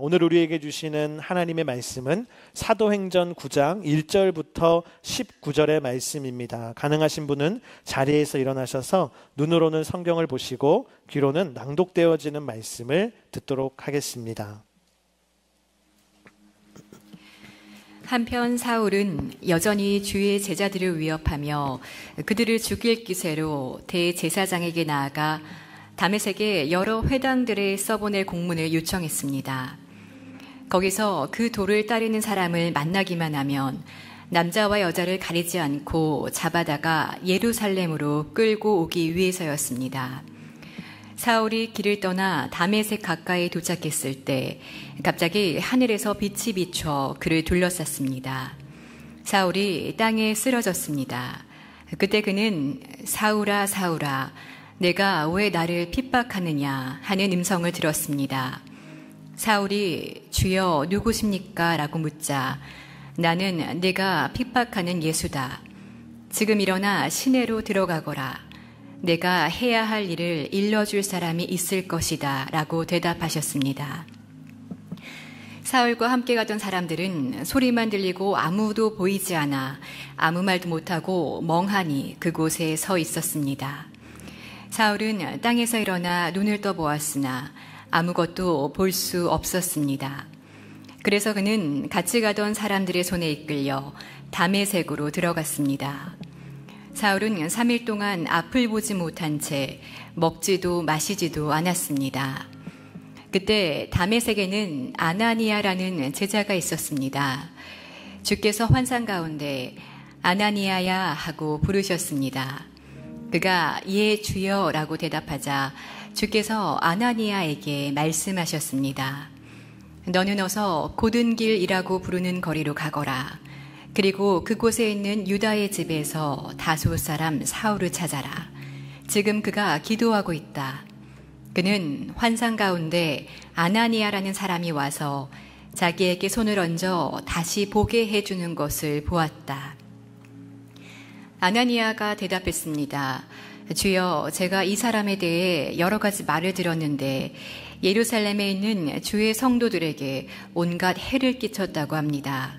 오늘 우리에게 주시는 하나님의 말씀은 사도행전 9장 1절부터 19절의 말씀입니다. 가능하신 분은 자리에서 일어나셔서 눈으로는 성경을 보시고 귀로는 낭독되어지는 말씀을 듣도록 하겠습니다. 한편 사울은 여전히 주의 제자들을 위협하며 그들을 죽일 기세로 대제사장에게 나아가 다메섹의 여러 회당들에 써보낼 공문을 요청했습니다. 거기서 그 도를 따르는 사람을 만나기만 하면 남자와 여자를 가리지 않고 잡아다가 예루살렘으로 끌고 오기 위해서였습니다. 사울이 길을 떠나 다메섹 가까이 도착했을 때 갑자기 하늘에서 빛이 비춰 그를 둘러쌌습니다. 사울이 땅에 쓰러졌습니다. 그때 그는 사울아 사울아 내가 왜 나를 핍박하느냐 하는 음성을 들었습니다. 사울이 주여 누구십니까? 라고 묻자 나는 내가 핍박하는 예수다. 지금 일어나 시내로 들어가거라. 내가 해야 할 일을 일러줄 사람이 있을 것이다 라고 대답하셨습니다. 사울과 함께 가던 사람들은 소리만 들리고 아무도 보이지 않아 아무 말도 못하고 멍하니 그곳에 서 있었습니다. 사울은 땅에서 일어나 눈을 떠보았으나 아무것도 볼 수 없었습니다. 그래서 그는 같이 가던 사람들의 손에 이끌려 다메섹으로 들어갔습니다. 사울은 3일 동안 앞을 보지 못한 채 먹지도 마시지도 않았습니다. 그때 다메섹에는 아나니아라는 제자가 있었습니다. 주께서 환상 가운데 아나니아야 하고 부르셨습니다. 그가 예 주여 라고 대답하자 주께서 아나니아에게 말씀하셨습니다. 너는 어서 곧은 길이라고 부르는 거리로 가거라. 그리고 그곳에 있는 유다의 집에서 다소 사람 사울을 찾아라. 지금 그가 기도하고 있다. 그는 환상 가운데 아나니아라는 사람이 와서 자기에게 손을 얹어 다시 보게 해주는 것을 보았다. 아나니아가 대답했습니다. 주여, 제가 이 사람에 대해 여러 가지 말을 들었는데 예루살렘에 있는 주의 성도들에게 온갖 해를 끼쳤다고 합니다.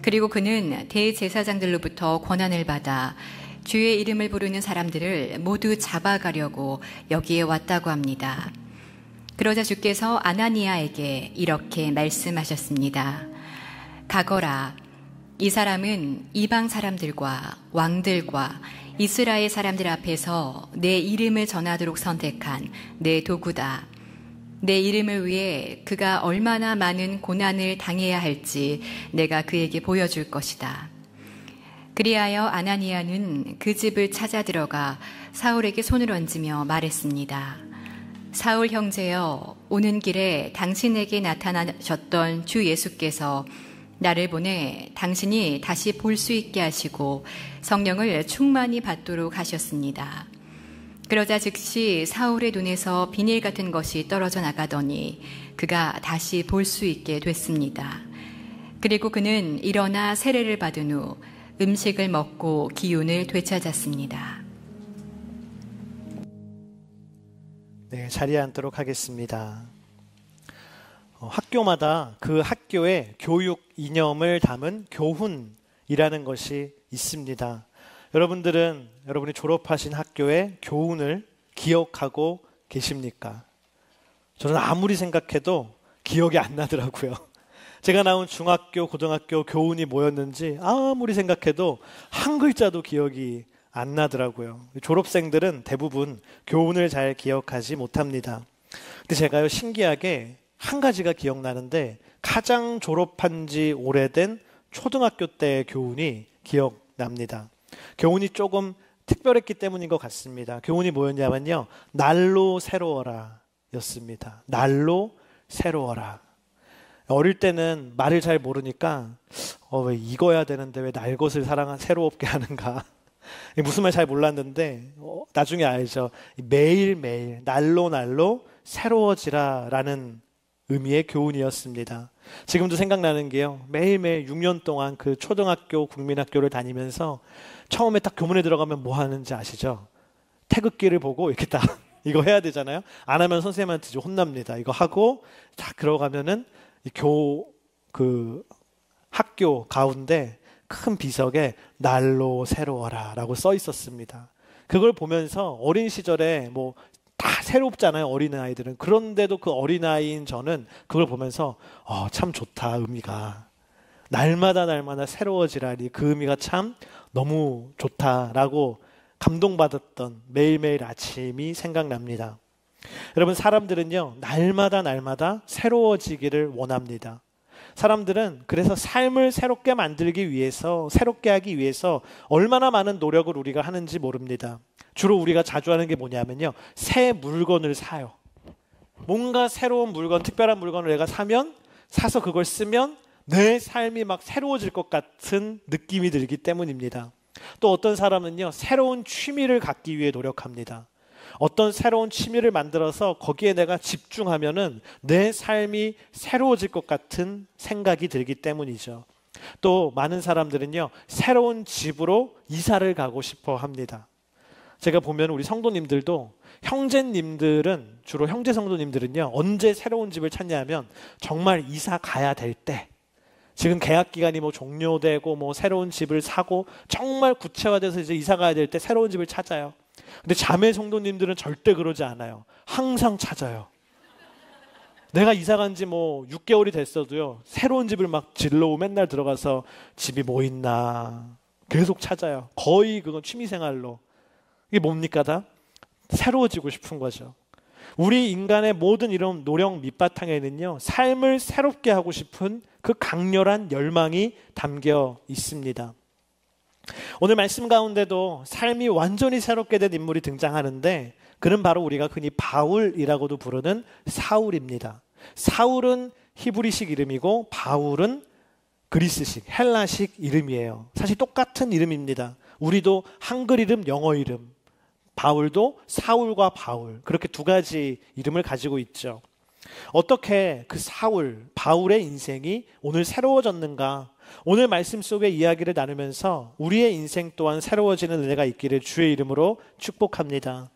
그리고 그는 대제사장들로부터 권한을 받아 주의 이름을 부르는 사람들을 모두 잡아가려고 여기에 왔다고 합니다. 그러자 주께서 아나니아에게 이렇게 말씀하셨습니다. 가거라. 이 사람은 이방 사람들과 왕들과 이스라엘 사람들 앞에서 내 이름을 전하도록 선택한 내 도구다. 내 이름을 위해 그가 얼마나 많은 고난을 당해야 할지 내가 그에게 보여줄 것이다. 그리하여 아나니아는 그 집을 찾아 들어가 사울에게 손을 얹으며 말했습니다. 사울 형제여, 오는 길에 당신에게 나타나셨던 주 예수께서 나를 보내 당신이 다시 볼 수 있게 하시고 성령을 충만히 받도록 하셨습니다. 그러자 즉시 사울의 눈에서 비닐 같은 것이 떨어져 나가더니 그가 다시 볼 수 있게 됐습니다. 그리고 그는 일어나 세례를 받은 후 음식을 먹고 기운을 되찾았습니다. 네, 자리에 앉도록 하겠습니다. 학교마다 그 학교의 교육 이념을 담은 교훈이라는 것이 있습니다. 여러분이 졸업하신 학교의 교훈을 기억하고 계십니까? 저는 아무리 생각해도 기억이 안 나더라고요. 제가 나온 중학교, 고등학교 교훈이 뭐였는지 아무리 생각해도 한 글자도 기억이 안 나더라고요. 졸업생들은 대부분 교훈을 잘 기억하지 못합니다. 근데 제가요, 신기하게 한 가지가 기억나는데 가장 졸업한 지 오래된 초등학교 때의 교훈이 기억납니다. 교훈이 조금 특별했기 때문인 것 같습니다. 교훈이 뭐였냐면요, 날로 새로워라 였습니다. 날로 새로워라. 어릴 때는 말을 잘 모르니까 왜 익어야 되는데 왜 날 것을 새롭게 하는가, 무슨 말 잘 몰랐는데 나중에 알죠. 매일매일 날로 새로워지라 라는 의미의 교훈이었습니다. 지금도 생각나는 게요, 매일매일 6년 동안 그 초등학교 국민학교를 다니면서 처음에 딱 교문에 들어가면 뭐 하는지 아시죠? 태극기를 보고 이렇게 딱 이거 해야 되잖아요. 안 하면 선생님한테 혼납니다. 이거 하고 딱 들어가면은 그 학교 가운데 큰 비석에 날로 새로워라 라고 써 있었습니다. 그걸 보면서 어린 시절에 뭐 다 새롭잖아요, 어린아이들은. 그런데도 그 어린아이인 저는 그걸 보면서 참 좋다, 의미가. 날마다 새로워지라니, 그 의미가 참 너무 좋다라고 감동받았던 매일매일 아침이 생각납니다. 여러분, 사람들은요, 날마다 새로워지기를 원합니다. 사람들은 그래서 삶을 새롭게 만들기 위해서, 새롭게 하기 위해서 얼마나 많은 노력을 우리가 하는지 모릅니다. 주로 우리가 자주 하는 게 뭐냐면요, 새 물건을 사요. 뭔가 새로운 물건, 특별한 물건을 내가 사서 그걸 쓰면 내 삶이 막 새로워질 것 같은 느낌이 들기 때문입니다. 또 어떤 사람은요, 새로운 취미를 갖기 위해 노력합니다. 어떤 새로운 취미를 만들어서 거기에 내가 집중하면은 내 삶이 새로워질 것 같은 생각이 들기 때문이죠. 또 많은 사람들은요, 새로운 집으로 이사를 가고 싶어 합니다. 제가 보면 우리 성도님들도, 형제님들은, 주로 형제 성도님들은요, 언제 새로운 집을 찾냐면 정말 이사 가야 될 때, 지금 계약 기간이 뭐 종료되고 뭐 새로운 집을 사고 정말 구체화돼서 이제 이사 가야 될 때 새로운 집을 찾아요. 근데 자매 성도님들은 절대 그러지 않아요. 항상 찾아요. 내가 이사 간 지 뭐 6개월이 됐어도요, 새로운 집을 막 질러오 맨날 들어가서 집이 뭐 있나 계속 찾아요. 거의 그건 취미생활로. 이게 뭡니까? 다 새로워지고 싶은 거죠. 우리 인간의 모든 이런 노력 밑바탕에는요, 삶을 새롭게 하고 싶은 그 강렬한 열망이 담겨 있습니다. 오늘 말씀 가운데도 삶이 완전히 새롭게 된 인물이 등장하는데, 그는 바로 우리가 흔히 바울이라고도 부르는 사울입니다. 사울은 히브리식 이름이고 바울은 그리스식, 헬라식 이름이에요. 사실 똑같은 이름입니다. 우리도 한글 이름, 영어 이름. 바울도 사울과 바울, 그렇게 두 가지 이름을 가지고 있죠. 어떻게 그 사울, 바울의 인생이 오늘 새로워졌는가? 오늘 말씀 속의 이야기를 나누면서 우리의 인생 또한 새로워지는 은혜가 있기를 주의 이름으로 축복합니다.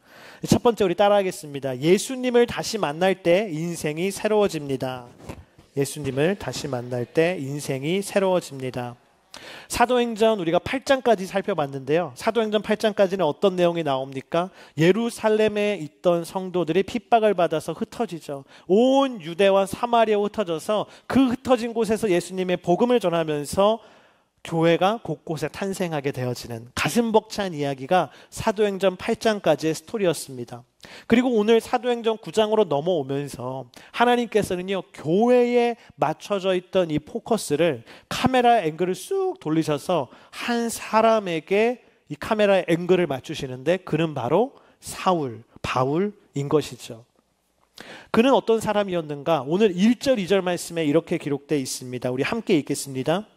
첫 번째, 우리 따라하겠습니다. 예수님을 다시 만날 때 인생이 새로워집니다. 예수님을 다시 만날 때 인생이 새로워집니다. 사도행전 우리가 8장까지 살펴봤는데요, 사도행전 8장까지는 어떤 내용이 나옵니까? 예루살렘에 있던 성도들이 핍박을 받아서 흩어지죠. 온 유대와 사마리아로 흩어져서 그 흩어진 곳에서 예수님의 복음을 전하면서 교회가 곳곳에 탄생하게 되어지는 가슴 벅찬 이야기가 사도행전 8장까지의 스토리였습니다. 그리고 오늘 사도행전 9장으로 넘어오면서 하나님께서는요, 교회에 맞춰져 있던 이 포커스를, 카메라 앵글을 쑥 돌리셔서 한 사람에게 이 카메라 앵글을 맞추시는데, 그는 바로 사울, 바울인 것이죠. 그는 어떤 사람이었는가? 오늘 1절 2절 말씀에 이렇게 기록되어 있습니다. 우리 함께 읽겠습니다.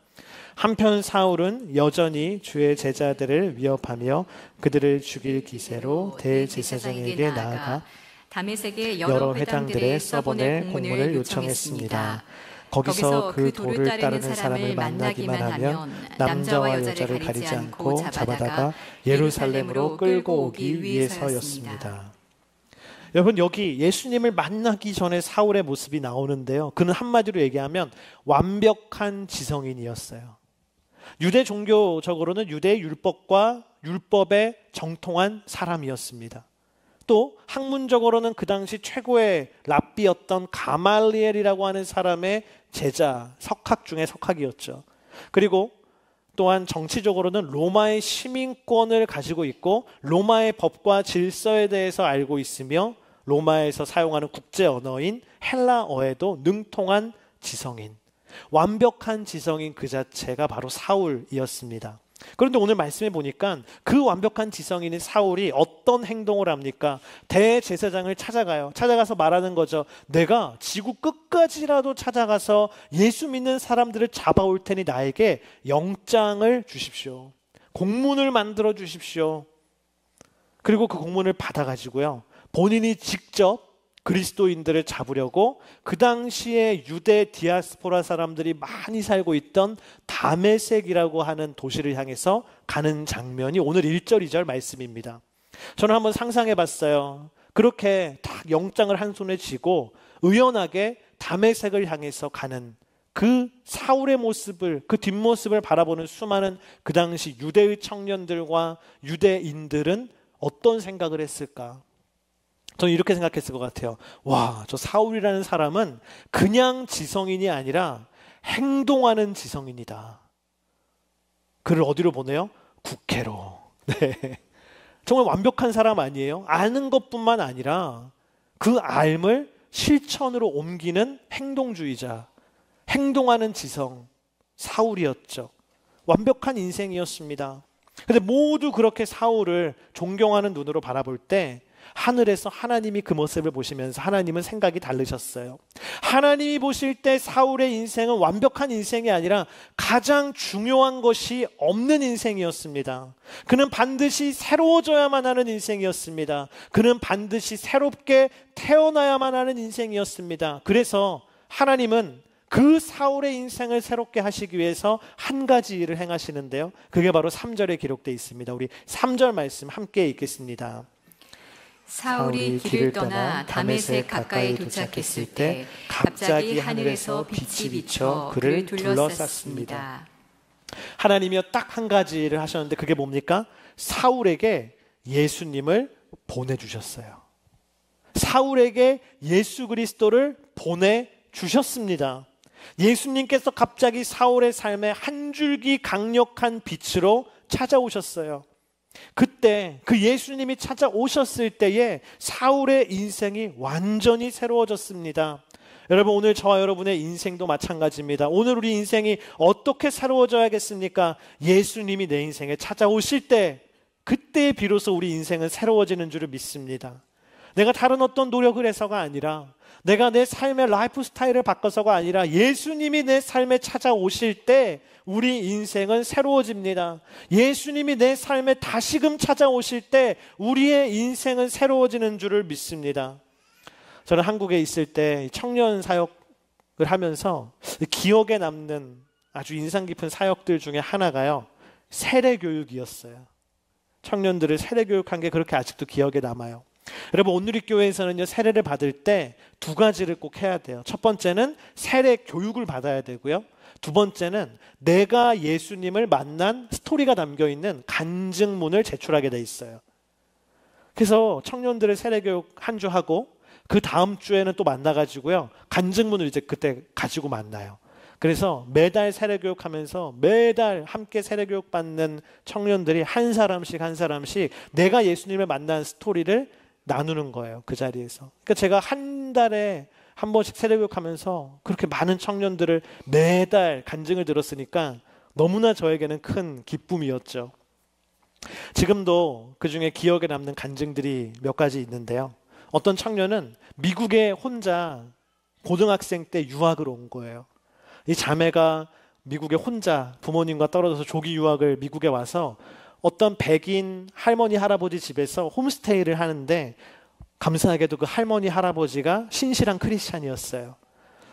한편 사울은 여전히 주의 제자들을 위협하며 그들을 죽일 기세로 대제사장에게 나아가 다메섹의 여러 회당들에 써보낼 공문을 요청했습니다. 거기서 그 도를 따르는 사람을 만나기만 하면 남자와 여자를 가리지 않고 잡아다가 예루살렘으로 끌고 오기 위해서였습니다. 여러분, 여기 예수님을 만나기 전에 사울의 모습이 나오는데요, 그는 한마디로 얘기하면 완벽한 지성인이었어요. 유대 종교적으로는 유대의 율법과 율법에 정통한 사람이었습니다. 또 학문적으로는 그 당시 최고의 랍비였던 가말리엘이라고 하는 사람의 제자, 석학 중에 석학이었죠. 그리고 또한 정치적으로는 로마의 시민권을 가지고 있고 로마의 법과 질서에 대해서 알고 있으며 로마에서 사용하는 국제 언어인 헬라어에도 능통한 지성인, 완벽한 지성인 그 자체가 바로 사울이었습니다. 그런데 오늘 말씀해 보니까 그 완벽한 지성인인 사울이 어떤 행동을 합니까? 대제사장을 찾아가서 말하는 거죠. 내가 지구 끝까지라도 찾아가서 예수 믿는 사람들을 잡아올 테니 나에게 영장을 주십시오. 공문을 만들어 주십시오. 그리고 그 공문을 받아가지고요, 본인이 직접 그리스도인들을 잡으려고 그 당시에 유대 디아스포라 사람들이 많이 살고 있던 다메섹이라고 하는 도시를 향해서 가는 장면이 오늘 1절 2절 말씀입니다. 저는 한번 상상해 봤어요. 그렇게 딱 영장을 한 손에 쥐고 의연하게 다메섹을 향해서 가는 그 사울의 모습을, 그 뒷모습을 바라보는 수많은 그 당시 유대의 청년들과 유대인들은 어떤 생각을 했을까? 저는 이렇게 생각했을 것 같아요. 와, 저 사울이라는 사람은 그냥 지성인이 아니라 행동하는 지성인이다. 그를 어디로 보내요? 국회로. 네. 정말 완벽한 사람 아니에요? 아는 것뿐만 아니라 그 알을 실천으로 옮기는 행동주의자, 행동하는 지성, 사울이었죠. 완벽한 인생이었습니다. 근데 모두 그렇게 사울을 존경하는 눈으로 바라볼 때 하늘에서 하나님이 그 모습을 보시면서 하나님은 생각이 다르셨어요. 하나님이 보실 때 사울의 인생은 완벽한 인생이 아니라 가장 중요한 것이 없는 인생이었습니다. 그는 반드시 새로워져야만 하는 인생이었습니다. 그는 반드시 새롭게 태어나야만 하는 인생이었습니다. 그래서 하나님은 그 사울의 인생을 새롭게 하시기 위해서 한 가지 일을 행하시는데요. 그게 바로 3절에 기록되어 있습니다. 우리 3절 말씀 함께 읽겠습니다. 사울이 길을 떠나 다메섹 가까이 도착했을 때 갑자기 하늘에서 빛이 비쳐 그를 둘러쌌습니다. 하나님이요, 딱 한 가지를 하셨는데 그게 뭡니까? 사울에게 예수님을 보내주셨어요. 사울에게 예수 그리스도를 보내주셨습니다. 예수님께서 갑자기 사울의 삶에 한 줄기 강력한 빛으로 찾아오셨어요. 그때 그 예수님이 찾아오셨을 때에 사울의 인생이 완전히 새로워졌습니다. 여러분, 오늘 저와 여러분의 인생도 마찬가지입니다. 오늘 우리 인생이 어떻게 새로워져야겠습니까? 예수님이 내 인생에 찾아오실 때, 그때 비로소 우리 인생은 새로워지는 줄을 믿습니다. 내가 다른 어떤 노력을 해서가 아니라, 내가 내 삶의 라이프 스타일을 바꿔서가 아니라 예수님이 내 삶에 찾아오실 때 우리 인생은 새로워집니다. 예수님이 내 삶에 다시금 찾아오실 때 우리의 인생은 새로워지는 줄을 믿습니다. 저는 한국에 있을 때 청년 사역을 하면서 기억에 남는 아주 인상 깊은 사역들 중에 하나가요, 세례교육이었어요. 청년들을 세례교육한 게 그렇게 아직도 기억에 남아요. 여러분, 온누리교회에서는요, 세례를 받을 때 두 가지를 꼭 해야 돼요. 첫 번째는 세례 교육을 받아야 되고요. 두 번째는 내가 예수님을 만난 스토리가 담겨있는 간증문을 제출하게 돼 있어요. 그래서 청년들의 세례 교육 한 주 하고 그 다음 주에는 또 만나가지고요, 간증문을 이제 그때 가지고 만나요. 그래서 매달 세례 교육하면서 매달 함께 세례 교육 받는 청년들이 한 사람씩 내가 예수님을 만난 스토리를 나누는 거예요, 그 자리에서. 그러니까 제가 한 달에 한 번씩 세례교육하면서 그렇게 많은 청년들을 매달 간증을 들었으니까 너무나 저에게는 큰 기쁨이었죠. 지금도 그 중에 기억에 남는 간증들이 몇 가지 있는데요. 어떤 청년은 미국에 혼자 고등학생 때 유학을 온 거예요. 이 자매가 미국에 혼자 부모님과 떨어져서 조기 유학을 미국에 와서 어떤 백인 할머니 할아버지 집에서 홈스테이를 하는데, 감사하게도 그 할머니 할아버지가 신실한 크리스찬이었어요.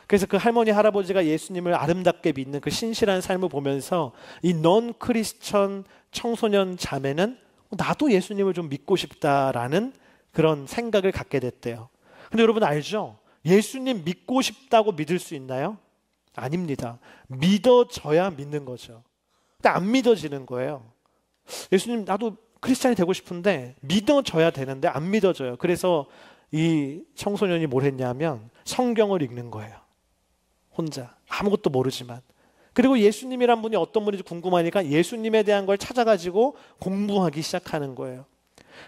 그래서 그 할머니 할아버지가 예수님을 아름답게 믿는 그 신실한 삶을 보면서 이 넌 크리스천 청소년 자매는 나도 예수님을 좀 믿고 싶다라는 그런 생각을 갖게 됐대요. 근데 여러분 알죠? 예수님 믿고 싶다고 믿을 수 있나요? 아닙니다. 믿어져야 믿는 거죠. 근데 안 믿어지는 거예요. 예수님, 나도 크리스찬이 되고 싶은데 믿어져야 되는데 안 믿어져요. 그래서 이 청소년이 뭘 했냐면 성경을 읽는 거예요. 혼자. 아무것도 모르지만. 그리고 예수님이란 분이 어떤 분인지 궁금하니까 예수님에 대한 걸 찾아가지고 공부하기 시작하는 거예요.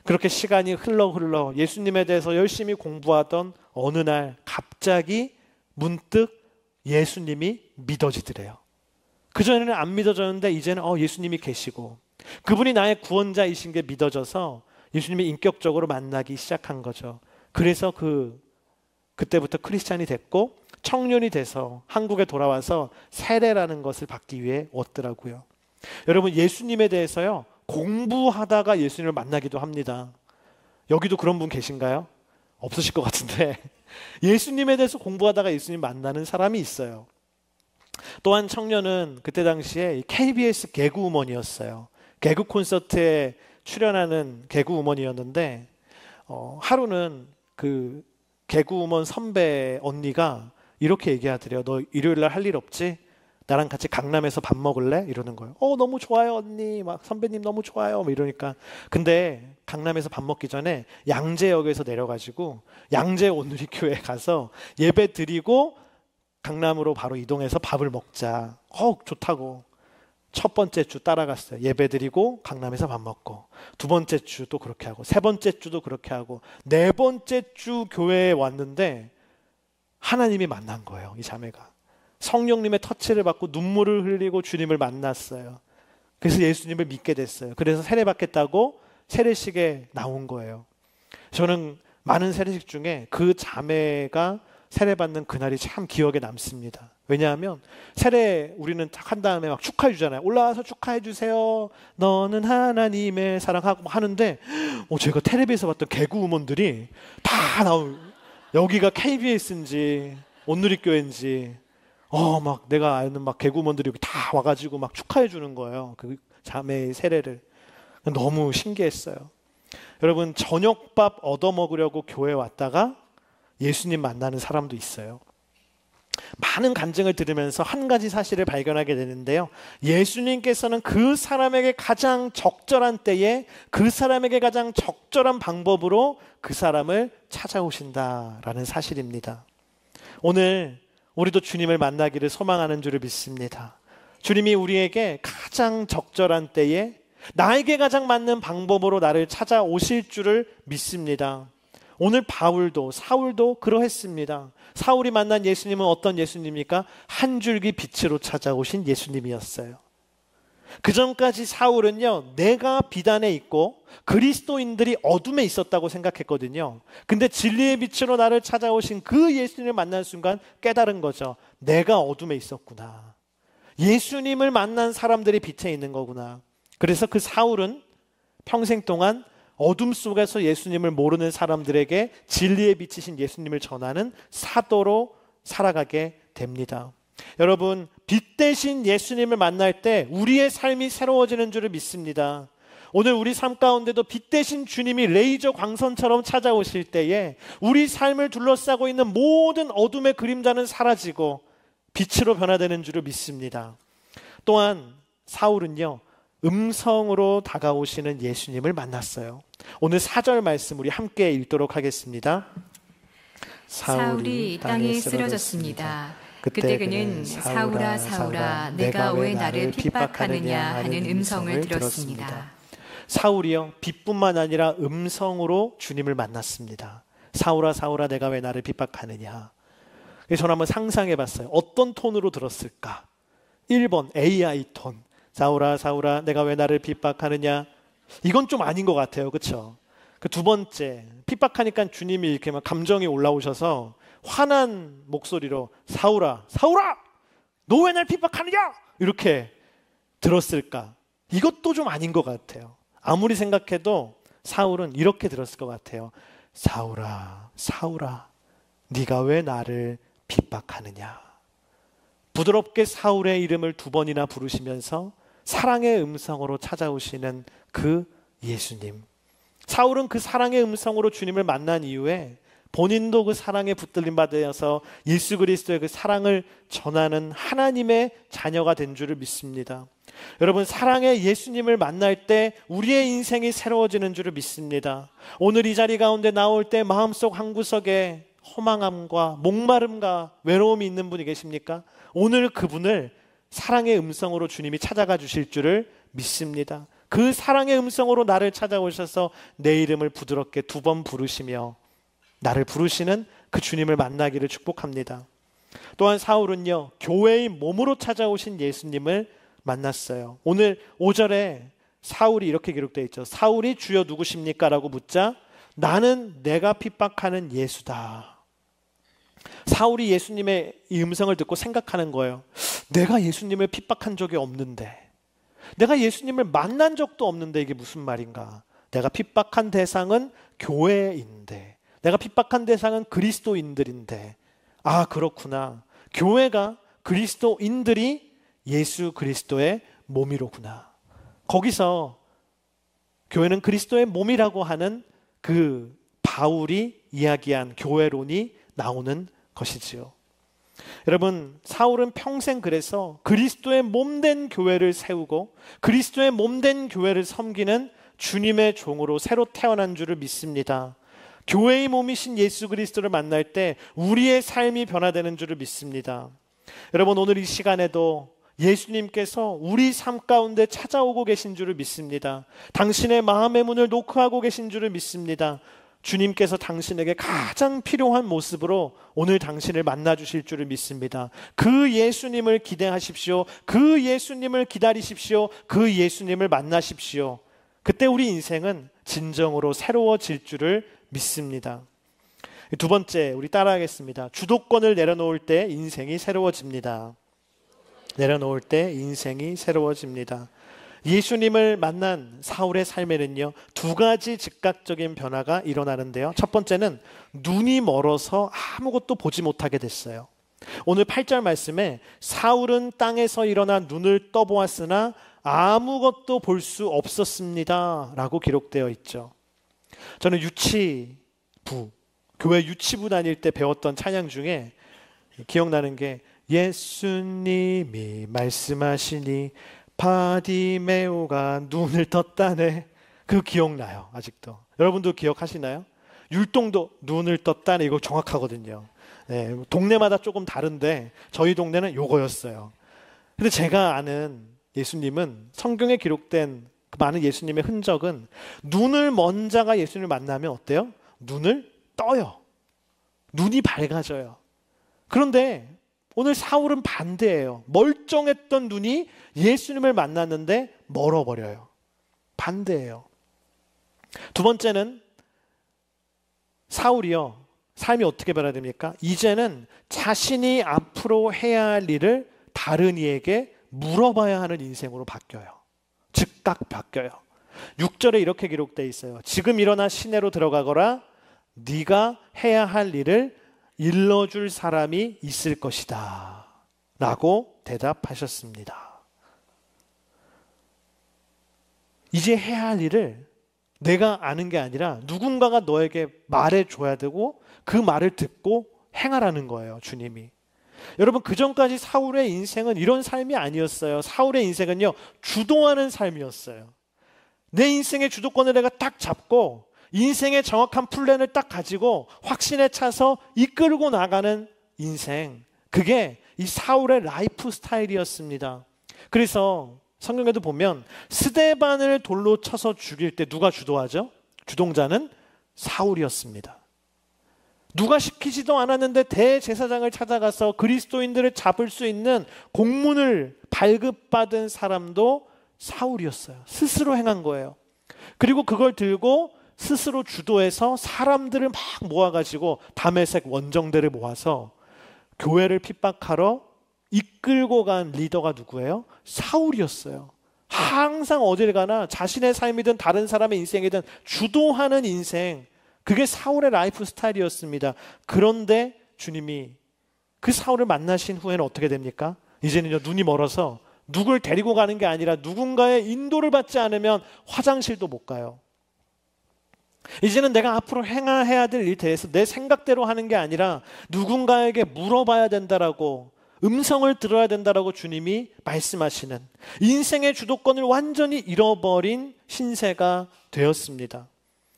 그렇게 시간이 흘러 예수님에 대해서 열심히 공부하던 어느 날 갑자기 문득 예수님이 믿어지더래요. 그전에는 안 믿어졌는데 이제는 예수님이 계시고 그분이 나의 구원자이신 게 믿어져서 예수님이 인격적으로 만나기 시작한 거죠. 그래서 그때부터 크리스찬이 됐고 청년이 돼서 한국에 돌아와서 세례라는 것을 받기 위해 왔더라고요. 여러분, 예수님에 대해서요, 공부하다가 예수님을 만나기도 합니다. 여기도 그런 분 계신가요? 없으실 것 같은데 예수님에 대해서 공부하다가 예수님 만나는 사람이 있어요. 또한 청년은 그때 당시에 KBS 개그우먼이었어요. 개그 콘서트에 출연하는 개그우먼이었는데 하루는 그 개그우먼 선배 언니가 이렇게 얘기하더래요. 너 일요일날 할 일 없지? 나랑 같이 강남에서 밥 먹을래? 이러는 거예요. 너무 좋아요 언니. 막 선배님 너무 좋아요. 막 이러니까. 근데 강남에서 밥 먹기 전에 양재역에서 내려가지고 양재 온누리교회 가서 예배 드리고 강남으로 바로 이동해서 밥을 먹자. 좋다고. 첫 번째 주 따라갔어요. 예배 드리고 강남에서 밥 먹고, 두 번째 주도 그렇게 하고, 세 번째 주도 그렇게 하고, 네 번째 주 교회에 왔는데 하나님이 만난 거예요. 이 자매가 성령님의 터치를 받고 눈물을 흘리고 주님을 만났어요. 그래서 예수님을 믿게 됐어요. 그래서 세례받겠다고 세례식에 나온 거예요. 저는 많은 세례식 중에 그 자매가 세례받는 그날이 참 기억에 남습니다. 왜냐하면 세례 우리는 딱 한 다음에 막 축하해 주잖아요. 올라와서 축하해 주세요. 너는 하나님의 사랑하고 하는데 제가 텔레비에서 봤던 개그우먼들이 다 여기가 KBS인지 온누리교회인지 막 내가 아는 막 개그우먼들이 여기 다 와가지고 막 축하해 주는 거예요. 그 자매의 세례를. 너무 신기했어요. 여러분, 저녁밥 얻어먹으려고 교회에 왔다가 예수님 만나는 사람도 있어요. 많은 간증을 들으면서 한 가지 사실을 발견하게 되는데요. 예수님께서는 그 사람에게 가장 적절한 때에 그 사람에게 가장 적절한 방법으로 그 사람을 찾아오신다라는 사실입니다. 오늘 우리도 주님을 만나기를 소망하는 줄을 믿습니다. 주님이 우리에게 가장 적절한 때에 나에게 가장 맞는 방법으로 나를 찾아오실 줄을 믿습니다. 오늘 바울도 사울도 그러했습니다. 사울이 만난 예수님은 어떤 예수님입니까? 한 줄기 빛으로 찾아오신 예수님이었어요. 그 전까지 사울은요, 내가 비단에 있고 그리스도인들이 어둠에 있었다고 생각했거든요. 근데 진리의 빛으로 나를 찾아오신 그 예수님을 만난 순간 깨달은 거죠. 내가 어둠에 있었구나. 예수님을 만난 사람들이 빛에 있는 거구나. 그래서 그 사울은 평생 동안 어둠 속에서 예수님을 모르는 사람들에게 진리의 빛이신 예수님을 전하는 사도로 살아가게 됩니다. 여러분, 빛 대신 예수님을 만날 때 우리의 삶이 새로워지는 줄을 믿습니다. 오늘 우리 삶 가운데도 빛 대신 주님이 레이저 광선처럼 찾아오실 때에 우리 삶을 둘러싸고 있는 모든 어둠의 그림자는 사라지고 빛으로 변화되는 줄을 믿습니다. 또한 사울은요, 음성으로 다가오시는 예수님을 만났어요. 오늘 4절 말씀 우리 함께 읽도록 하겠습니다. 사울이 땅에 쓰러졌습니다. 그때 그는 사울아 사울아 내가 왜 나를 핍박하느냐 하는 음성을 들었습니다. 사울이요, 빛뿐만 아니라 음성으로 주님을 만났습니다. 사울아 사울아 내가 왜 나를 핍박하느냐. 그래서 저는 한번 상상해 봤어요. 어떤 톤으로 들었을까? 1번 AI 톤. 사울아 사울아 내가 왜 나를 핍박하느냐. 이건 좀 아닌 것 같아요. 그렇죠? 그 두 번째, 핍박하니까 주님이 이렇게 막 감정이 올라오셔서 화난 목소리로 사울아 사울아 너 왜 날 핍박하느냐 이렇게 들었을까? 이것도 좀 아닌 것 같아요. 아무리 생각해도 사울은 이렇게 들었을 것 같아요. 사울아 사울아 네가 왜 나를 핍박하느냐. 부드럽게 사울의 이름을 2번이나 부르시면서 사랑의 음성으로 찾아오시는 그 예수님. 사울은 그 사랑의 음성으로 주님을 만난 이후에 본인도 그 사랑에 붙들림 받아서 예수 그리스도의 그 사랑을 전하는 하나님의 자녀가 된 줄을 믿습니다. 여러분, 사랑의 예수님을 만날 때 우리의 인생이 새로워지는 줄을 믿습니다. 오늘 이 자리 가운데 나올 때 마음속 한구석에 허망함과 목마름과 외로움이 있는 분이 계십니까? 오늘 그분을 사랑의 음성으로 주님이 찾아가 주실 줄을 믿습니다. 그 사랑의 음성으로 나를 찾아오셔서 내 이름을 부드럽게 2번 부르시며 나를 부르시는 그 주님을 만나기를 축복합니다. 또한 사울은요, 교회의 몸으로 찾아오신 예수님을 만났어요. 오늘 5절에 사울이 이렇게 기록되어 있죠. 사울이 주여 누구십니까? 라고 묻자 나는 내가 핍박하는 예수다. 사울이 예수님의 이 음성을 듣고 생각하는 거예요. 내가 예수님을 핍박한 적이 없는데, 내가 예수님을 만난 적도 없는데 이게 무슨 말인가. 내가 핍박한 대상은 교회인데, 내가 핍박한 대상은 그리스도인들인데, 아 그렇구나. 교회가 그리스도인들이 예수 그리스도의 몸이로구나. 거기서 교회는 그리스도의 몸이라고 하는 그 바울이 이야기한 교회론이 나오는 것이지요. 여러분, 사울은 평생 그래서 그리스도의 몸된 교회를 세우고 그리스도의 몸된 교회를 섬기는 주님의 종으로 새로 태어난 줄을 믿습니다. 교회의 몸이신 예수 그리스도를 만날 때 우리의 삶이 변화되는 줄을 믿습니다. 여러분, 오늘 이 시간에도 예수님께서 우리 삶 가운데 찾아오고 계신 줄을 믿습니다. 당신의 마음의 문을 노크하고 계신 줄을 믿습니다. 주님께서 당신에게 가장 필요한 모습으로 오늘 당신을 만나주실 줄을 믿습니다. 그 예수님을 기대하십시오. 그 예수님을 기다리십시오. 그 예수님을 만나십시오. 그때 우리 인생은 진정으로 새로워질 줄을 믿습니다. 두 번째, 우리 따라하겠습니다. 주도권을 내려놓을 때 인생이 새로워집니다. 내려놓을 때 인생이 새로워집니다. 예수님을 만난 사울의 삶에는요, 두 가지 즉각적인 변화가 일어나는데요. 첫 번째는 눈이 멀어서 아무것도 보지 못하게 됐어요. 오늘 8절 말씀에 사울은 땅에서 일어나 눈을 떠보았으나 아무것도 볼 수 없었습니다 라고 기록되어 있죠. 저는 교회 유치부 다닐 때 배웠던 찬양 중에 기억나는 게 예수님이 말씀하시니 바디메오가 눈을 떴다네. 그 기억나요, 아직도. 여러분도 기억하시나요? 율동도 눈을 떴다네. 이거 정확하거든요. 네, 동네마다 조금 다른데 저희 동네는 요거였어요. 근데 제가 아는 예수님은, 성경에 기록된 그 많은 예수님의 흔적은 눈을 먼 자가 예수님을 만나면 어때요? 눈을 떠요. 눈이 밝아져요. 그런데 오늘 사울은 반대예요. 멀쩡했던 눈이 예수님을 만났는데 멀어버려요. 반대예요. 두 번째는 사울이요, 삶이 어떻게 변화됩니까? 이제는 자신이 앞으로 해야 할 일을 다른 이에게 물어봐야 하는 인생으로 바뀌어요. 즉각 바뀌어요. 6절에 이렇게 기록되어 있어요. 지금 일어나 시내로 들어가거라. 네가 해야 할 일을 일러줄 사람이 있을 것이다 라고 대답하셨습니다. 이제 해야 할 일을 내가 아는 게 아니라 누군가가 너에게 말해줘야 되고 그 말을 듣고 행하라는 거예요, 주님이. 여러분, 그전까지 사울의 인생은 이런 삶이 아니었어요. 사울의 인생은요, 주도하는 삶이었어요. 내 인생의 주도권을 내가 딱 잡고 인생의 정확한 플랜을 딱 가지고 확신에 차서 이끌고 나가는 인생, 그게 이 사울의 라이프 스타일이었습니다. 그래서 성경에도 보면 스데반을 돌로 쳐서 죽일 때 누가 주도하죠? 주동자는 사울이었습니다. 누가 시키지도 않았는데 대제사장을 찾아가서 그리스도인들을 잡을 수 있는 공문을 발급받은 사람도 사울이었어요. 스스로 행한 거예요. 그리고 그걸 들고 스스로 주도해서 사람들을 막 모아가지고 다메섹 원정대를 모아서 교회를 핍박하러 이끌고 간 리더가 누구예요? 사울이었어요. 항상 어딜 가나 자신의 삶이든 다른 사람의 인생이든 주도하는 인생, 그게 사울의 라이프 스타일이었습니다. 그런데 주님이 그 사울을 만나신 후에는 어떻게 됩니까? 이제는요, 눈이 멀어서 누굴 데리고 가는 게 아니라 누군가의 인도를 받지 않으면 화장실도 못 가요. 이제는 내가 앞으로 행해야 될 일에 대해서 내 생각대로 하는 게 아니라 누군가에게 물어봐야 된다라고, 음성을 들어야 된다라고 주님이 말씀하시는, 인생의 주도권을 완전히 잃어버린 신세가 되었습니다.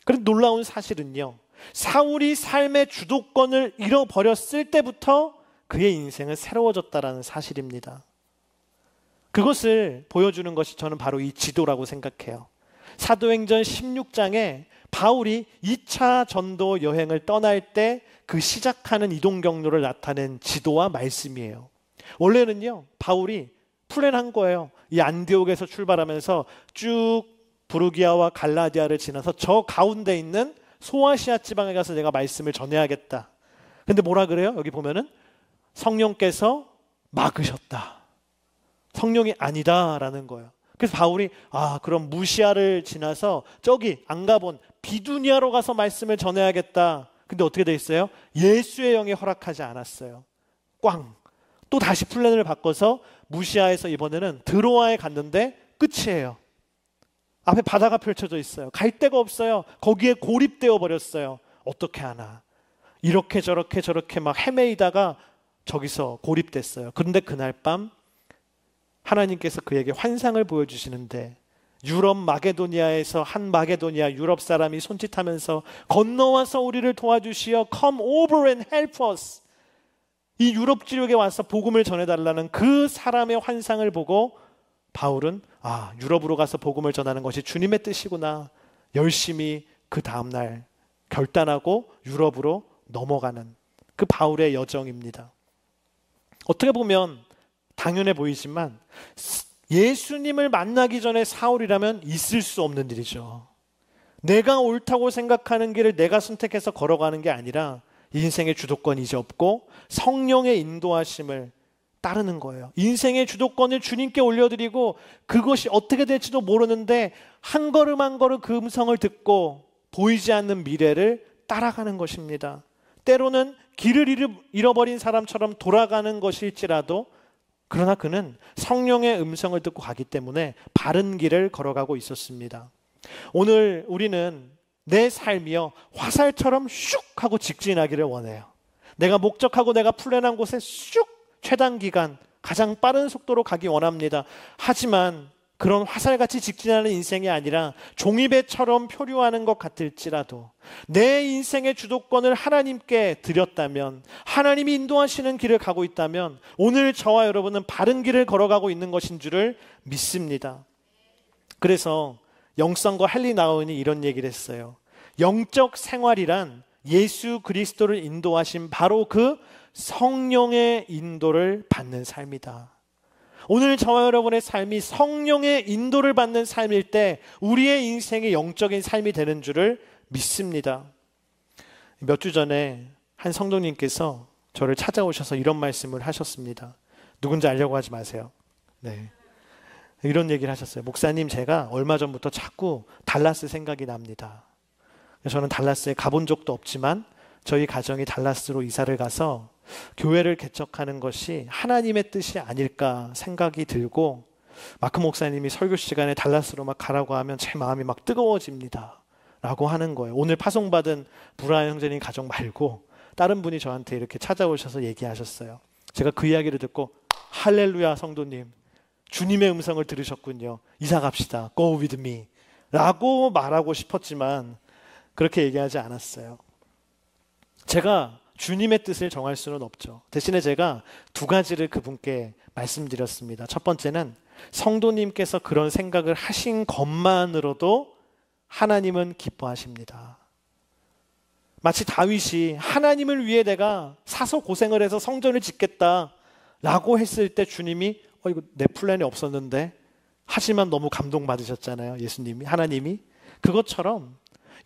그런데 놀라운 사실은요, 사울이 삶의 주도권을 잃어버렸을 때부터 그의 인생은 새로워졌다라는 사실입니다. 그것을 보여주는 것이 저는 바로 이 지도라고 생각해요. 사도행전 16장에 바울이 2차 전도 여행을 떠날 때 그 시작하는 이동 경로를 나타낸 지도와 말씀이에요. 원래는요, 바울이 플랜한 거예요. 이 안디옥에서 출발하면서 쭉 부르기아와 갈라디아를 지나서 저 가운데 있는 소아시아 지방에 가서 내가 말씀을 전해야겠다. 근데 뭐라 그래요? 여기 보면은 성령께서 막으셨다. 성령이 아니다라는 거예요. 그래서 바울이 그럼 무시아를 지나서 저기 안 가본 비두니아로 가서 말씀을 전해야겠다. 근데 어떻게 돼 있어요? 예수의 영이 허락하지 않았어요. 또 다시 플랜을 바꿔서 무시아에서 이번에는 드로아에 갔는데 끝이에요. 앞에 바다가 펼쳐져 있어요. 갈 데가 없어요. 거기에 고립되어 버렸어요. 어떻게 하나. 이렇게 저렇게 막 헤매이다가 저기서 고립됐어요. 그런데 그날 밤 하나님께서 그에게 환상을 보여주시는데 유럽 마게도니아에서 한 마게도니아 유럽 사람이 손짓하면서 건너와서 우리를 도와주시어 come over and help us. 이 유럽 지역에 와서 복음을 전해달라는 그 사람의 환상을 보고 바울은 유럽으로 가서 복음을 전하는 것이 주님의 뜻이구나. 열심히 그 다음날 결단하고 유럽으로 넘어가는 그 바울의 여정입니다. 어떻게 보면 당연해 보이지만 예수님을 만나기 전에 사울이라면 있을 수 없는 일이죠. 내가 옳다고 생각하는 길을 내가 선택해서 걸어가는 게 아니라 인생의 주도권이 이제 없고 성령의 인도하심을 따르는 거예요. 인생의 주도권을 주님께 올려드리고 그것이 어떻게 될지도 모르는데 한 걸음 한 걸음 그 음성을 듣고 보이지 않는 미래를 따라가는 것입니다. 때로는 길을 잃어버린 사람처럼 돌아가는 것일지라도 그러나 그는 성령의 음성을 듣고 가기 때문에 바른 길을 걸어가고 있었습니다. 오늘 우리는 내 삶이요 화살처럼 슉 하고 직진하기를 원해요. 내가 목적하고 내가 플랜한 곳에 슉 최단 기간 가장 빠른 속도로 가기 원합니다. 하지만 그런 화살같이 직진하는 인생이 아니라 종이배처럼 표류하는 것 같을지라도 내 인생의 주도권을 하나님께 드렸다면, 하나님이 인도하시는 길을 가고 있다면 오늘 저와 여러분은 바른 길을 걸어가고 있는 것인 줄을 믿습니다. 그래서 영성과 헨리 나우인이 이런 얘기를 했어요. 영적 생활이란 예수 그리스도를 인도하신 바로 그 성령의 인도를 받는 삶이다. 오늘 저와 여러분의 삶이 성령의 인도를 받는 삶일 때 우리의 인생이 영적인 삶이 되는 줄을 믿습니다. 몇 주 전에 한 성도님께서 저를 찾아오셔서 이런 말씀을 하셨습니다. 누군지 알려고 하지 마세요. 네. 이런 얘기를 하셨어요. 목사님, 제가 얼마 전부터 자꾸 달라스 생각이 납니다. 저는 달라스에 가본 적도 없지만 저희 가정이 달라스로 이사를 가서 교회를 개척하는 것이 하나님의 뜻이 아닐까 생각이 들고 마크 목사님이 설교 시간에 달라스로 막 가라고 하면 제 마음이 막 뜨거워집니다 라고 하는 거예요. 오늘 파송받은 브라이언 형제님 가족 말고 다른 분이 저한테 이렇게 찾아오셔서 얘기하셨어요. 제가 그 이야기를 듣고 할렐루야 성도님, 주님의 음성을 들으셨군요. 이사 갑시다. Go with me 라고 말하고 싶었지만 그렇게 얘기하지 않았어요. 제가 주님의 뜻을 정할 수는 없죠. 대신에 제가 두 가지를 그분께 말씀드렸습니다. 첫 번째는 성도님께서 그런 생각을 하신 것만으로도 하나님은 기뻐하십니다. 마치 다윗이 하나님을 위해 내가 사서 고생을 해서 성전을 짓겠다라고 했을 때 주님이 이거 내 플랜이 없었는데 하지만 너무 감동받으셨잖아요. 예수님이, 하나님이. 그것처럼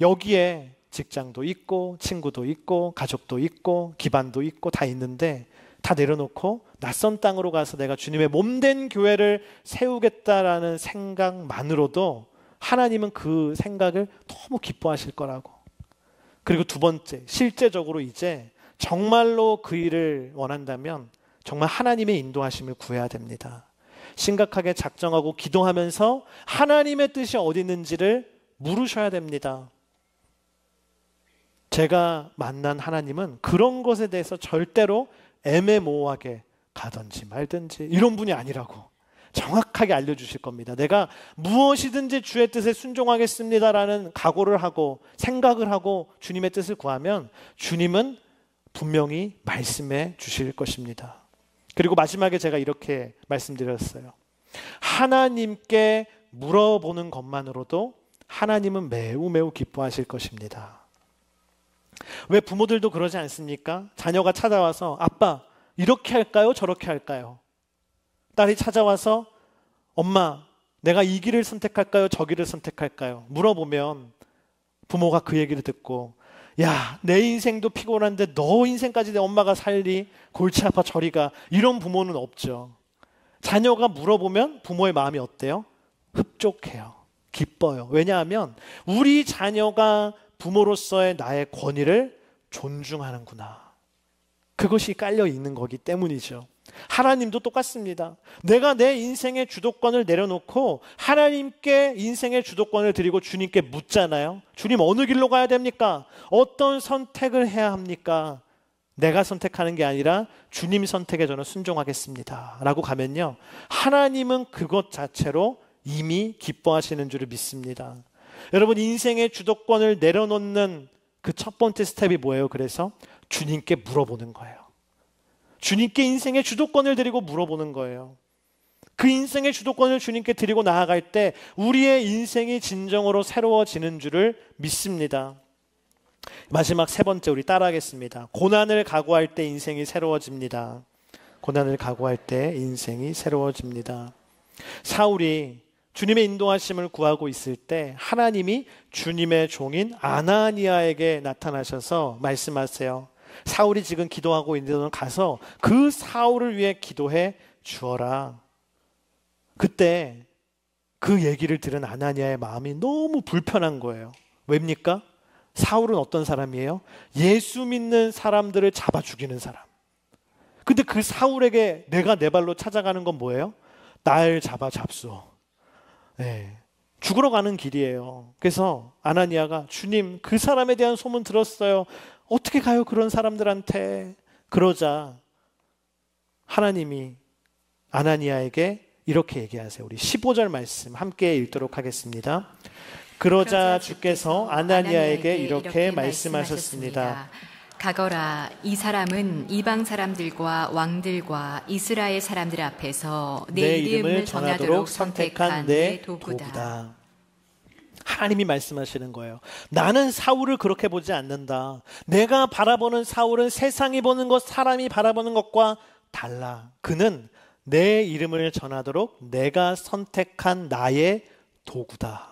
여기에 직장도 있고 친구도 있고 가족도 있고 기반도 있고 다 있는데 다 내려놓고 낯선 땅으로 가서 내가 주님의 몸된 교회를 세우겠다라는 생각만으로도 하나님은 그 생각을 너무 기뻐하실 거라고. 그리고 두 번째, 실제적으로 이제 정말로 그 일을 원한다면 정말 하나님의 인도하심을 구해야 됩니다. 심각하게 작정하고 기도하면서 하나님의 뜻이 어디 있는지를 물으셔야 됩니다. 제가 만난 하나님은 그런 것에 대해서 절대로 애매모호하게 가든지 말든지 이런 분이 아니라고 정확하게 알려주실 겁니다. 내가 무엇이든지 주의 뜻에 순종하겠습니다라는 각오를 하고 생각을 하고 주님의 뜻을 구하면 주님은 분명히 말씀해 주실 것입니다. 그리고 마지막에 제가 이렇게 말씀드렸어요. 하나님께 물어보는 것만으로도 하나님은 매우 매우 기뻐하실 것입니다. 왜 부모들도 그러지 않습니까? 자녀가 찾아와서 아빠 이렇게 할까요? 저렇게 할까요? 딸이 찾아와서 엄마 내가 이 길을 선택할까요? 저 길을 선택할까요? 물어보면 부모가 그 얘기를 듣고 야, 내 인생도 피곤한데 너 인생까지 내 엄마가 살리? 골치 아파 저리 가. 이런 부모는 없죠. 자녀가 물어보면 부모의 마음이 어때요? 흡족해요. 기뻐요. 왜냐하면 우리 자녀가 부모로서의 나의 권위를 존중하는구나. 그것이 깔려 있는 거기 때문이죠. 하나님도 똑같습니다. 내가 내 인생의 주도권을 내려놓고 하나님께 인생의 주도권을 드리고 주님께 묻잖아요. 주님 어느 길로 가야 됩니까? 어떤 선택을 해야 합니까? 내가 선택하는 게 아니라 주님 선택에 저는 순종하겠습니다 라고 가면요, 하나님은 그것 자체로 이미 기뻐하시는 줄을 믿습니다. 여러분, 인생의 주도권을 내려놓는 그 첫 번째 스텝이 뭐예요? 그래서 주님께 물어보는 거예요. 주님께 인생의 주도권을 드리고 물어보는 거예요. 그 인생의 주도권을 주님께 드리고 나아갈 때 우리의 인생이 진정으로 새로워지는 줄을 믿습니다. 마지막 세 번째, 우리 따라하겠습니다. 고난을 각오할 때 인생이 새로워집니다. 고난을 각오할 때 인생이 새로워집니다. 사울이 주님의 인도하심을 구하고 있을 때 하나님이 주님의 종인 아나니아에게 나타나셔서 말씀하세요. 사울이 지금 기도하고 있는데 너는 가서 그 사울을 위해 기도해 주어라. 그때 그 얘기를 들은 아나니아의 마음이 너무 불편한 거예요. 왜입니까? 사울은 어떤 사람이에요? 예수 믿는 사람들을 잡아 죽이는 사람. 근데 그 사울에게 내가 내 발로 찾아가는 건 뭐예요? 날 잡아 잡수어. 네, 죽으러 가는 길이에요. 그래서 아나니아가 주님, 그 사람에 대한 소문 들었어요. 어떻게 가요 그런 사람들한테? 그러자 하나님이 아나니아에게 이렇게 얘기하세요. 우리 15절 말씀 함께 읽도록 하겠습니다. 그러자 주께서 아나니아에게 이렇게 말씀하셨습니다. 가거라, 이 사람은 이방 사람들과 왕들과 이스라엘 사람들 앞에서 내 이름을 전하도록 선택한 내 도구다. 하나님이 말씀하시는 거예요. 나는 사울을 그렇게 보지 않는다. 내가 바라보는 사울은 세상이 보는 것, 사람이 바라보는 것과 달라. 그는 내 이름을 전하도록 내가 선택한 나의 도구다.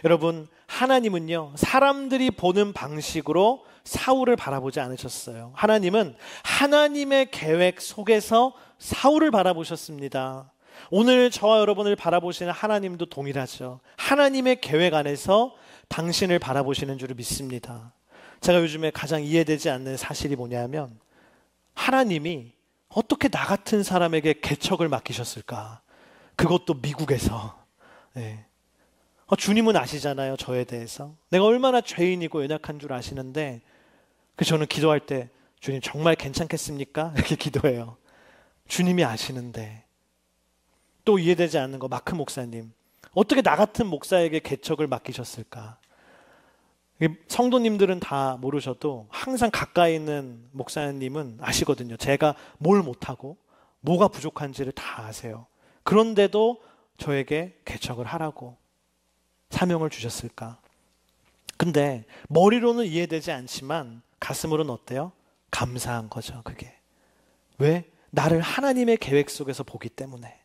여러분, 하나님은요, 사람들이 보는 방식으로 사울을 바라보지 않으셨어요. 하나님은 하나님의 계획 속에서 사울을 바라보셨습니다. 오늘 저와 여러분을 바라보시는 하나님도 동일하죠. 하나님의 계획 안에서 당신을 바라보시는 줄을 믿습니다. 제가 요즘에 가장 이해되지 않는 사실이 뭐냐면, 하나님이 어떻게 나 같은 사람에게 개척을 맡기셨을까? 그것도 미국에서. 네. 주님은 아시잖아요, 저에 대해서. 내가 얼마나 죄인이고 연약한 줄 아시는데, 그래서 저는 기도할 때 주님 정말 괜찮겠습니까? 이렇게 기도해요. 주님이 아시는데. 또 이해되지 않는 거, 마크 목사님, 어떻게 나 같은 목사에게 개척을 맡기셨을까? 성도님들은 다 모르셔도 항상 가까이 있는 목사님은 아시거든요. 제가 뭘 못하고 뭐가 부족한지를 다 아세요. 그런데도 저에게 개척을 하라고 사명을 주셨을까? 근데 머리로는 이해되지 않지만 가슴으로는 어때요? 감사한 거죠, 그게. 왜? 나를 하나님의 계획 속에서 보기 때문에.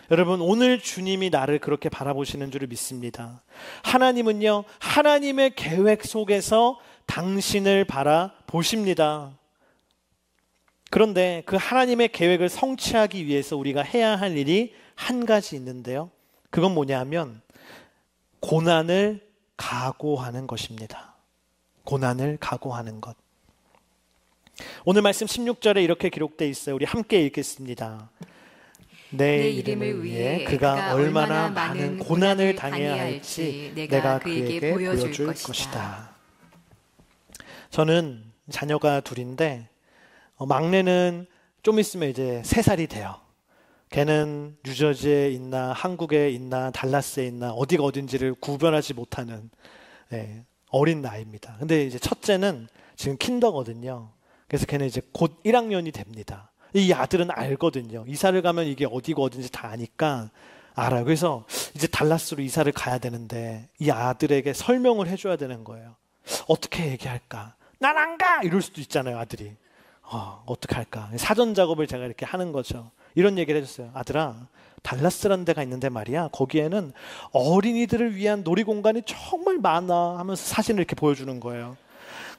여러분, 오늘 주님이 나를 그렇게 바라보시는 줄을 믿습니다. 하나님은요, 하나님의 계획 속에서 당신을 바라보십니다. 그런데 그 하나님의 계획을 성취하기 위해서 우리가 해야 할 일이 한 가지 있는데요. 그건 뭐냐 하면 고난을 각오하는 것입니다. 고난을 각오하는 것. 오늘 말씀 16절에 이렇게 기록되어 있어요. 우리 함께 읽겠습니다. 내 이름을 위해 그가 얼마나 많은 고난을 당해야 할지 내가 그에게 보여줄 것이다. 저는 자녀가 둘인데 막내는 좀 있으면 이제 3살이 돼요. 걔는 뉴저지에 있나 한국에 있나 달라스에 있나 어디가 어딘지를 구별하지 못하는 어린 나이입니다. 근데 이제 첫째는 지금 킨더거든요. 그래서 걔는 이제 곧 1학년이 됩니다. 이 아들은 알거든요. 이사를 가면 이게 어디고 어딘지 다 아니까 알아요. 그래서 이제 달라스로 이사를 가야 되는데 이 아들에게 설명을 해줘야 되는 거예요. 어떻게 얘기할까? 난 안 가! 이럴 수도 있잖아요, 아들이. 어떻게 할까? 사전 작업을 제가 이렇게 하는 거죠. 이런 얘기를 해줬어요. 아들아, 달라스라는 데가 있는데 말이야, 거기에는 어린이들을 위한 놀이공간이 정말 많아 하면서 사진을 이렇게 보여주는 거예요.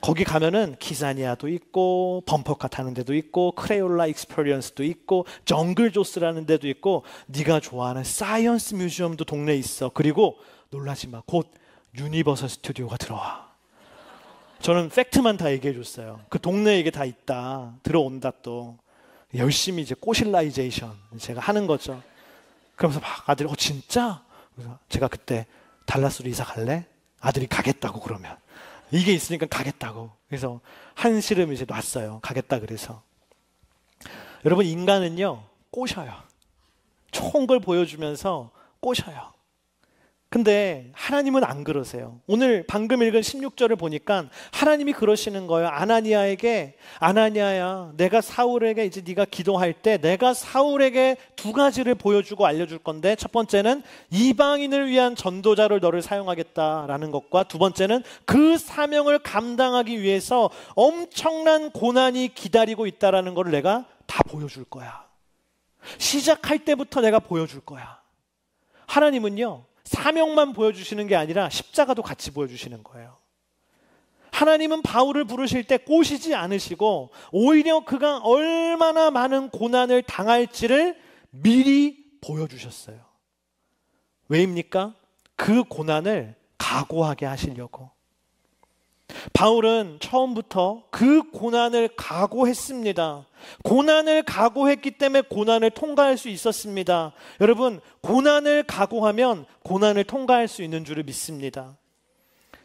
거기 가면은 키사니아도 있고 범퍼카 타는 데도 있고 크레올라 익스페리언스도 있고 정글 조스라는 데도 있고 네가 좋아하는 사이언스 뮤지엄도 동네에 있어. 그리고 놀라지 마, 곧 유니버설 스튜디오가 들어와. 저는 팩트만 다 얘기해 줬어요. 그 동네에 이게 다 있다, 들어온다. 또 열심히 이제 꼬실라이제이션 제가 하는 거죠. 그러면서 막 아들이 진짜? 그래서 제가 그때 달라스로 이사 갈래? 아들이 가겠다고 그러면 이게 있으니까 가겠다고. 그래서 한시름 이제 놨어요. 가겠다 그래서. 여러분, 인간은요, 꼬셔요. 좋은 걸 보여주면서 꼬셔요. 근데 하나님은 안 그러세요. 오늘 방금 읽은 16절을 보니까 하나님이 그러시는 거예요. 아나니아에게, 아나니아야, 내가 사울에게 이제 네가 기도할 때 내가 사울에게 두 가지를 보여주고 알려줄 건데, 첫 번째는 이방인을 위한 전도자로 너를 사용하겠다라는 것과, 두 번째는 그 사명을 감당하기 위해서 엄청난 고난이 기다리고 있다라는 것을 내가 다 보여줄 거야. 시작할 때부터 내가 보여줄 거야. 하나님은요, 사명만 보여주시는 게 아니라 십자가도 같이 보여주시는 거예요. 하나님은 바울을 부르실 때 꼬시지 않으시고 오히려 그가 얼마나 많은 고난을 당할지를 미리 보여주셨어요. 왜입니까? 그 고난을 각오하게 하시려고. 바울은 처음부터 그 고난을 각오했습니다. 고난을 각오했기 때문에 고난을 통과할 수 있었습니다. 여러분, 고난을 각오하면 고난을 통과할 수 있는 줄을 믿습니다.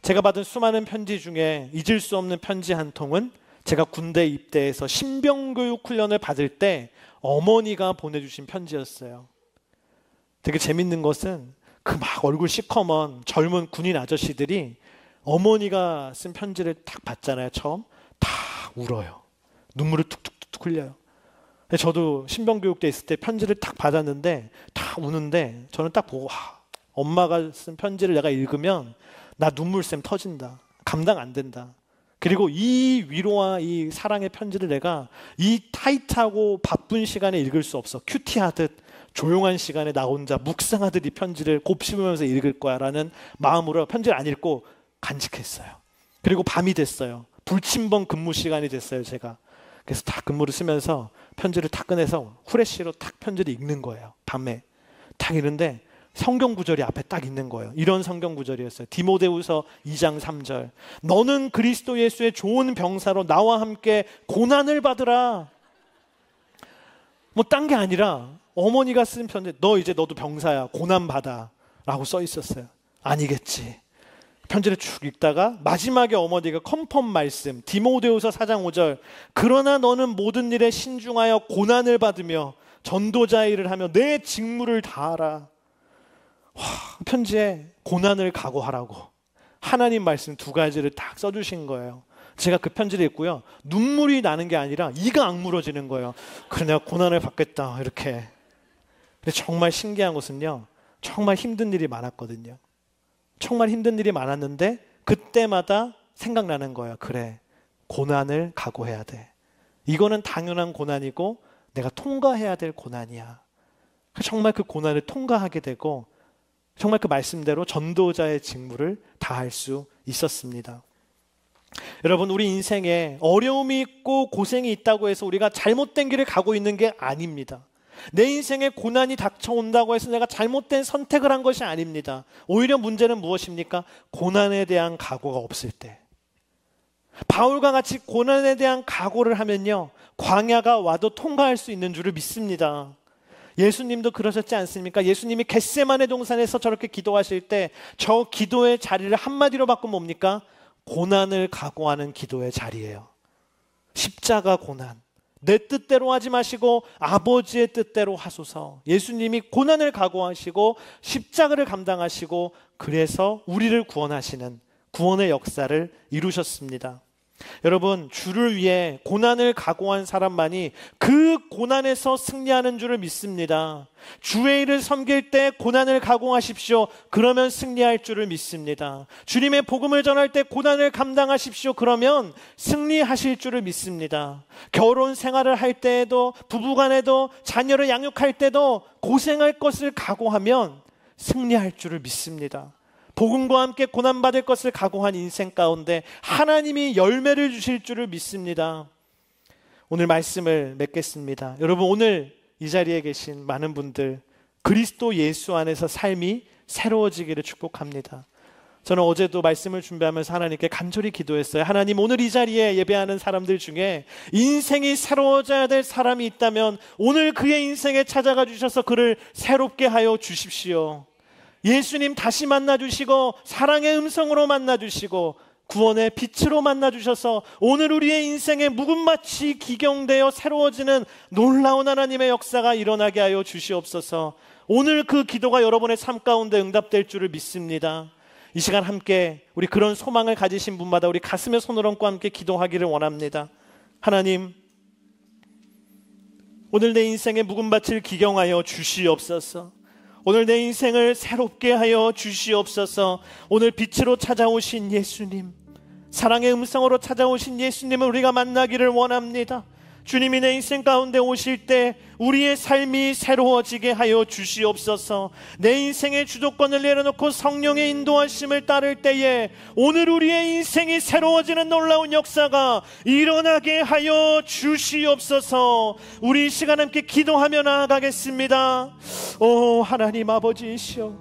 제가 받은 수많은 편지 중에 잊을 수 없는 편지 한 통은 제가 군대 입대해서 신병교육 훈련을 받을 때 어머니가 보내주신 편지였어요. 되게 재밌는 것은 그 막 얼굴 시커먼 젊은 군인 아저씨들이 어머니가 쓴 편지를 딱 받잖아요. 처음 다 울어요. 눈물을 툭툭툭 흘려요. 저도 신병교육 때 있을 때 편지를 딱 받았는데 다 우는데, 저는 딱 보고, 엄마가 쓴 편지를 내가 읽으면 나 눈물샘 터진다. 감당 안 된다. 그리고 이 위로와 이 사랑의 편지를 내가 이 타이트하고 바쁜 시간에 읽을 수 없어. 큐티하듯 조용한 시간에 나 혼자 묵상하듯 이 편지를 곱씹으면서 읽을 거야 라는 마음으로 편지를 안 읽고 간직했어요. 그리고 밤이 됐어요. 불침번 근무 시간이 됐어요, 제가. 그래서 딱 근무를 쓰면서 편지를 딱 꺼내서 후레쉬로 딱 편지를 읽는 거예요. 밤에 딱 읽는데 성경 구절이 앞에 딱 있는 거예요. 이런 성경 구절이었어요. 디모데후서 2장 3절. 너는 그리스도 예수의 좋은 병사로 나와 함께 고난을 받으라. 뭐 딴 게 아니라 어머니가 쓴 편지, 너도 병사야, 고난 받아 라고 써 있었어요. 아니겠지. 편지를 쭉 읽다가 마지막에 어머니가 컨펌 말씀, 디모데후서 4장 5절. 그러나 너는 모든 일에 신중하여 고난을 받으며 전도자 일을 하며 내 직무를 다하라. 편지에 고난을 각오하라고 하나님 말씀 두 가지를 딱 써주신 거예요. 제가 그 편지를 읽고요, 눈물이 나는 게 아니라 이가 악물어지는 거예요. 그래, 내가 고난을 받겠다 이렇게. 근데 정말 신기한 것은요, 정말 힘든 일이 많았거든요. 정말 힘든 일이 많았는데 그때마다 생각나는 거예요. 그래, 고난을 각오해야 돼. 이거는 당연한 고난이고 내가 통과해야 될 고난이야. 정말 그 고난을 통과하게 되고 정말 그 말씀대로 전도자의 직무를 다할 수 있었습니다. 여러분, 우리 인생에 어려움이 있고 고생이 있다고 해서 우리가 잘못된 길을 가고 있는 게 아닙니다. 내 인생에 고난이 닥쳐온다고 해서 내가 잘못된 선택을 한 것이 아닙니다. 오히려 문제는 무엇입니까? 고난에 대한 각오가 없을 때. 바울과 같이 고난에 대한 각오를 하면요, 광야가 와도 통과할 수 있는 줄을 믿습니다. 예수님도 그러셨지 않습니까? 예수님이 겟세마네 동산에서 저렇게 기도하실 때 저 기도의 자리를 한마디로 바꾸면 뭡니까? 고난을 각오하는 기도의 자리예요. 십자가 고난. 내 뜻대로 하지 마시고 아버지의 뜻대로 하소서. 예수님이 고난을 각오하시고 십자가를 감당하시고 그래서 우리를 구원하시는 구원의 역사를 이루셨습니다. 여러분, 주를 위해 고난을 각오한 사람만이 그 고난에서 승리하는 줄을 믿습니다. 주의 일을 섬길 때 고난을 각오하십시오. 그러면 승리할 줄을 믿습니다. 주님의 복음을 전할 때 고난을 감당하십시오. 그러면 승리하실 줄을 믿습니다. 결혼 생활을 할 때에도, 부부간에도, 자녀를 양육할 때도 고생할 것을 각오하면 승리할 줄을 믿습니다. 복음과 함께 고난받을 것을 각오한 인생 가운데 하나님이 열매를 주실 줄을 믿습니다. 오늘 말씀을 맺겠습니다. 여러분, 오늘 이 자리에 계신 많은 분들 그리스도 예수 안에서 삶이 새로워지기를 축복합니다. 저는 어제도 말씀을 준비하면서 하나님께 간절히 기도했어요. 하나님, 오늘 이 자리에 예배하는 사람들 중에 인생이 새로워져야 될 사람이 있다면 오늘 그의 인생에 찾아가 주셔서 그를 새롭게 하여 주십시오. 예수님 다시 만나주시고 사랑의 음성으로 만나주시고 구원의 빛으로 만나주셔서 오늘 우리의 인생의 묵은밭이 기경되어 새로워지는 놀라운 하나님의 역사가 일어나게 하여 주시옵소서. 오늘 그 기도가 여러분의 삶 가운데 응답될 줄을 믿습니다. 이 시간 함께 우리 그런 소망을 가지신 분마다 우리 가슴에 손을 얹고 함께 기도하기를 원합니다. 하나님, 오늘 내 인생의 묵은밭을 기경하여 주시옵소서. 오늘 내 인생을 새롭게 하여 주시옵소서. 오늘 빛으로 찾아오신 예수님, 사랑의 음성으로 찾아오신 예수님을 우리가 만나기를 원합니다. 주님이 내 인생 가운데 오실 때 우리의 삶이 새로워지게 하여 주시옵소서. 내 인생의 주도권을 내려놓고 성령의 인도하심을 따를 때에 오늘 우리의 인생이 새로워지는 놀라운 역사가 일어나게 하여 주시옵소서. 우리 이 시간 함께 기도하며 나아가겠습니다. 오 하나님 아버지이시여,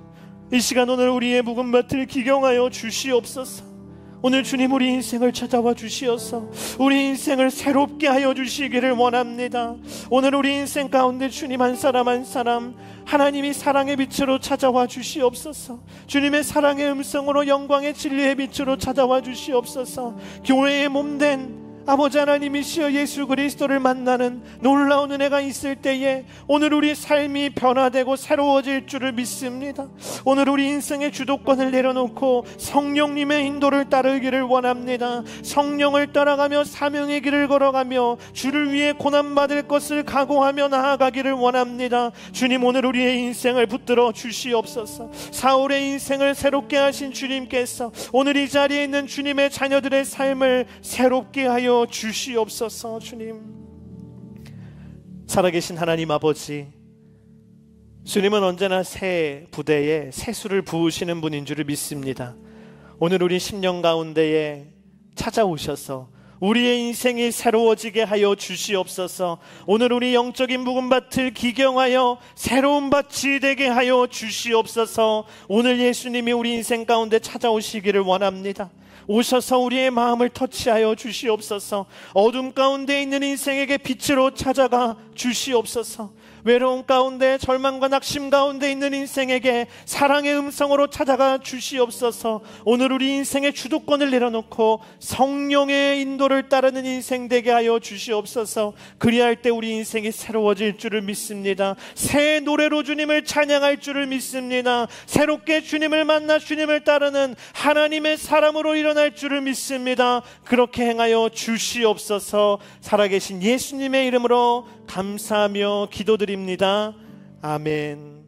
이 시간 오늘 우리의 묵은밭을 기경하여 주시옵소서. 오늘 주님 우리 인생을 찾아와 주시어서 우리 인생을 새롭게 하여 주시기를 원합니다. 오늘 우리 인생 가운데 주님 한 사람 한 사람 하나님이 사랑의 빛으로 찾아와 주시옵소서. 주님의 사랑의 음성으로 영광의 진리의 빛으로 찾아와 주시옵소서. 교회의 몸된 아버지 하나님이시여 예수 그리스도를 만나는 놀라운 은혜가 있을 때에 오늘 우리 삶이 변화되고 새로워질 줄을 믿습니다. 오늘 우리 인생의 주도권을 내려놓고 성령님의 인도를 따르기를 원합니다. 성령을 따라가며 사명의 길을 걸어가며 주를 위해 고난받을 것을 각오하며 나아가기를 원합니다. 주님 오늘 우리의 인생을 붙들어 주시옵소서. 사울의 인생을 새롭게 하신 주님께서 오늘 이 자리에 있는 주님의 자녀들의 삶을 새롭게 하여 주시옵소서. 주님, 살아계신 하나님 아버지, 주님은 언제나 새 부대에 새수를 부으시는 분인 줄을 믿습니다. 오늘 우리 10년 가운데에 찾아오셔서 우리의 인생이 새로워지게 하여 주시옵소서. 오늘 우리 영적인 묵은밭을 기경하여 새로운 밭이 되게 하여 주시옵소서. 오늘 예수님이 우리 인생 가운데 찾아오시기를 원합니다. 오셔서 우리의 마음을 터치하여 주시옵소서. 어둠 가운데 있는 인생에게 빛으로 찾아가 주시옵소서. 외로움 가운데 절망과 낙심 가운데 있는 인생에게 사랑의 음성으로 찾아가 주시옵소서. 오늘 우리 인생의 주도권을 내려놓고 성령의 인도를 따르는 인생 되게 하여 주시옵소서. 그리할 때 우리 인생이 새로워질 줄을 믿습니다. 새 노래로 주님을 찬양할 줄을 믿습니다. 새롭게 주님을 만나 주님을 따르는 하나님의 사람으로 일어날 줄을 믿습니다. 그렇게 행하여 주시옵소서. 살아계신 예수님의 이름으로 감사하며 기도드립니다. 아멘.